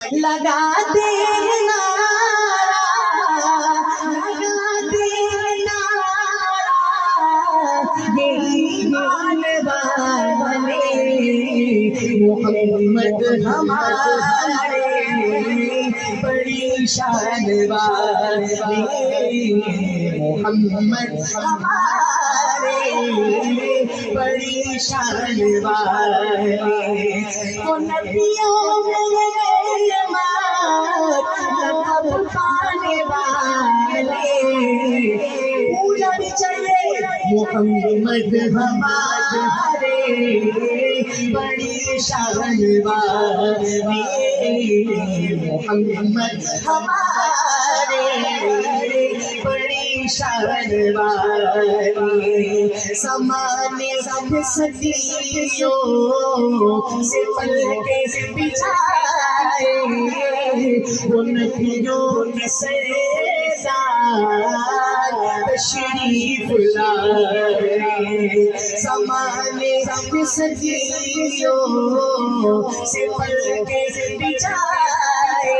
لگاتے ہیں نعرہ، لگاتے ہیں نعرہ، یہ ایمان والے محمد ہمارے بڑی شان والے، محمد ہمارے بڑی شان والے، وہ نبیوں میں لقب پانے والے، پوجا چلے محمد ہمارے بڑی شان والے، محمد ہمارے بڑی شان والے، زمانے صدیوں سے پل کے بچھائے ان نبیوں کے سردار تشریف لائے، زمانے صدیوں سے پل کے بچھائے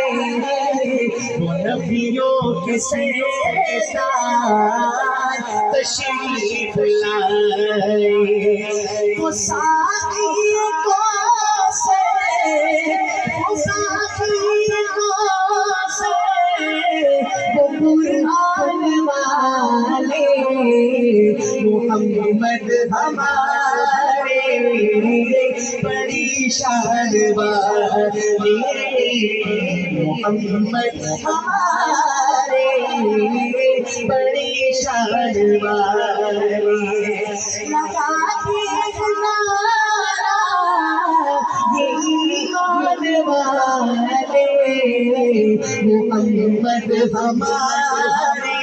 وہ نبیوں کے سردار تشریف لائے، وہ ساقی کوثر، وہ ساقی کوثر، وہ قرآن والے محمد ہمارے بڑی شان والے، محمد ہمارے بڑی شان والے، لگاتے ہیں نعرہ یہ ایمان والے محمد ہمارے۔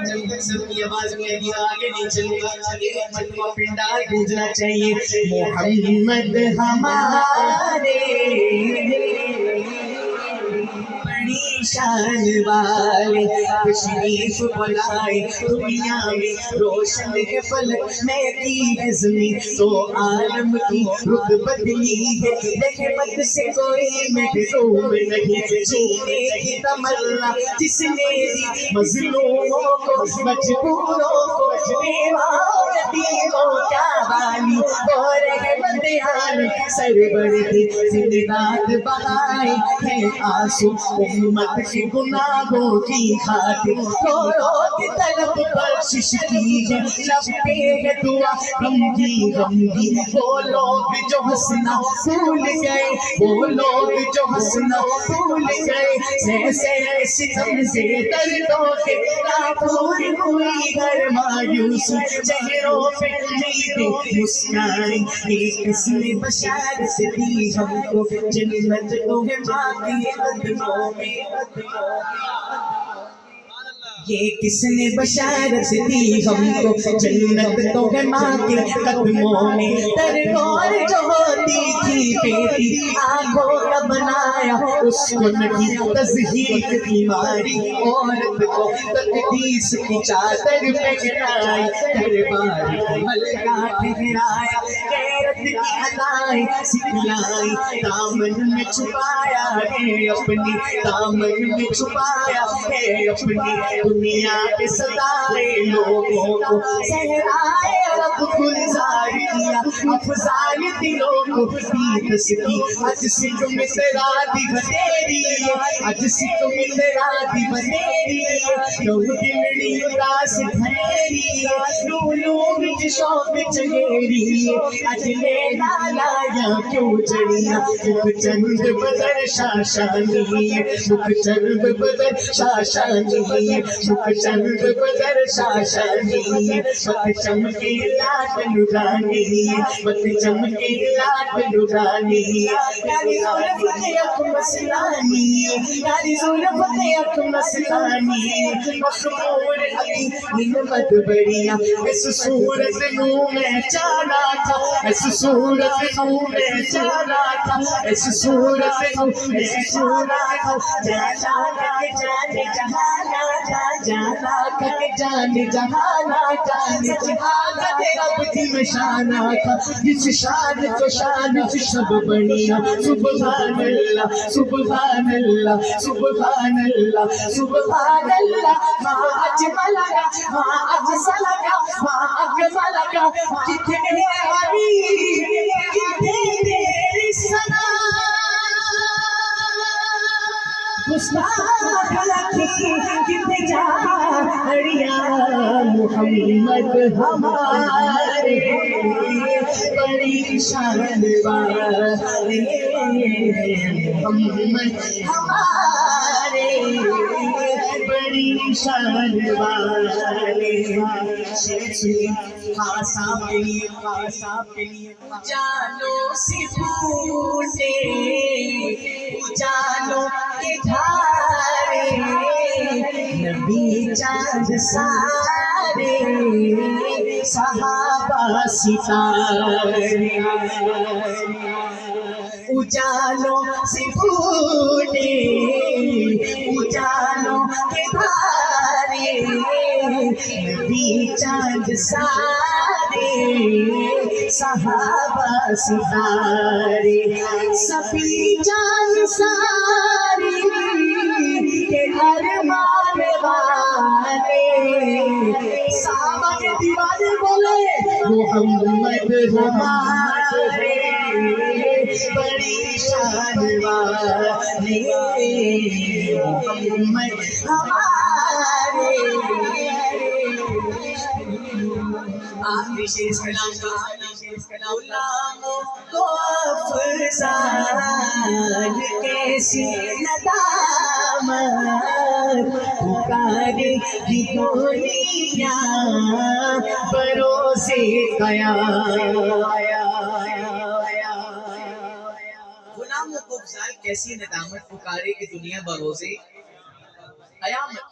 جب تک سب کی آواز میں آگے نہیں چلوں گا، ایک مرتبہ پنڈال گونجنا چاہیے، محمد ہمارے بڑی شان والے، تشریف بلائے دنیا میں روشن ہے فلک میں کی ہے زمین، تو عالم کی رخ بدلی ہے رحمت سے کوئی محروم نہیں، جینے کی تمنا جس نے دی مظلوموں کو مجبوروں کو بیواؤں یتیموں کیا والی وہ رحمت عالم سرور کی زندگات بہائے ہیں آنسو امت کے گناہوں کی خاطر، رو رو کے طلب بخشش کی ہے، لب پہ ہے دعا غم کی وہ لوگ جو ہنسنا بھول گئے، وہ لوگ جو ہنسنا بھول گئے، سے ستم سے دردوں کے کافور ہوئی ہر مایوس چہروں پہ عیدیں مسکرائیں، یہ کس نے بشارت دی ہم کو جنت کو ہے ماں کے قدموں میں، یہ کس نے بشارت دی ہم کو جنت تو ہے ماں کے قدموں میں، ترگور جو ہوتی تھی بیٹی آنکھوں کا بنایا اس کو نہیں تزہیق بیماری، عورت کو تقدیس کی چادر پہنائی، دربار ملکہ ٹھہرایا، غیرت کی ادائیں سکھلائی، دامن میں چھپایا ہے اپنی، دامن میں چھپایا ہے اپنی، دنیا کے ستارے لوگوں کو صحرائے رب گلزار کیا، افضال دلوں کو دیدس کی، اج سکھ میں تیرا دی بتیری ہے، اج سکھ میں تیرا دی بتیری ہے، لوگ دلڑی اداس بھریری ہے، لولو بچ شوق چگیری ہے، اج لینا لایا کیوں جڑیا، مکھ چند بدر شاشانی ہے، مکھ چند بدر شاشانی ہے، مکھ چند بدر شاشانی ہے، مکھ چمکے لاٹ نورانی ہے، مکھ چمکے لاٹ نورانی ہے، یاری زلف اک مسلانی ہے، یاری زلف اک مسلانی ہے، مخمور علی نعمت بڑیا، اس صورت نو میں چالا تھا، اس صورت نو میں چالا تھا، اس صورت نو میں چالا تھا، جانا کہ جانے جہانا جا، جانا کہ جانے جہانا جانے جہانا رب کی نشانہ تھا جس شان کو شان سب بڑھیا سبحان اللہ سبحان اللہ سبحان اللہ سبحان اللہ ما اجملک ما افضلک ما اکملک کتنے حبیب کتنے تیری ثنا گستاخ لکھی کتنے جاڑیاں محمد ہمارے بڑی شان والے محمد ہمارے بڑی شان والے شیر سنیے خاص آپ کے لیے خاص آپ کے لیے جانو سے پوچھے جانو کے دھارے نبی چاند سارے صحابہ ستارے اجالوں سے پھوٹے اجالوں کے دھارے نبی چاند سارے صحابہ ستارے سبھی چاند سارے کے ارمان والے صحابہ کے دیوانے بولے محمد ہمارے بڑی شان والے محمد ہمارے آخری شیر اس کلام کا غلاموں کو افضال کیسی ندامت پکارے گی دنیا بروز غلاموں کو افضال کیسی ندامت پکارے گی دنیا بروز قیامت.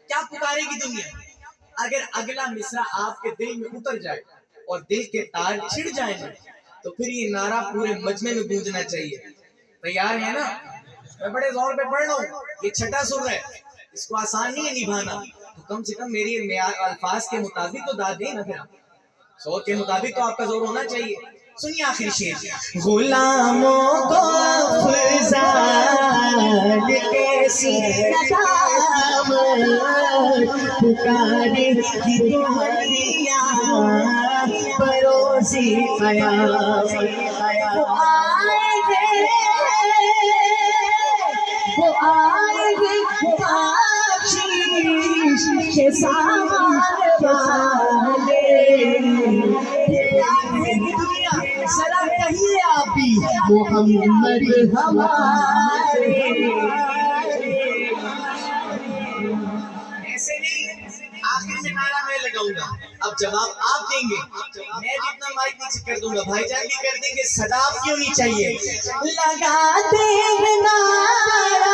کیا پکارے گی دنیا؟ اگر اگلا مصرع آپ کے دل میں اتر جائے اور دل کے تار چھڑ جائیں نا تو پھر یہ نعرہ پورے مجمع میں گونجنا چاہیے. تیار ہے نا؟ میں بڑے زور پہ پڑھ رہا ہوں، یہ چھٹا سر ہے، اس کو آسان نہیں ہے نبھانا، تو کم سے کم میری الفاظ کے مطابق تو داد دیں نا. پھر زور کے مطابق تو آپ کا زور ہونا چاہیے. سنیے آخری شعر. غلاموں کو افضال کیسی ندامت پکارے گی دنیا بروز قیامت. وہ آئے گے بخشش کے سامان والے. سلام کہیے آپ بھی محمد ہمارے. ایسے نہیں، آخر میں نعرہ میں لگاؤں گا، اب جواب آپ دیں گے، میں جتنا مائک نیچے کر دوں گا، بھائی جان بھی کر دیں گے. صدا آپ کیوں نہیں چاہیے؟ لگا دیں گے نعرہ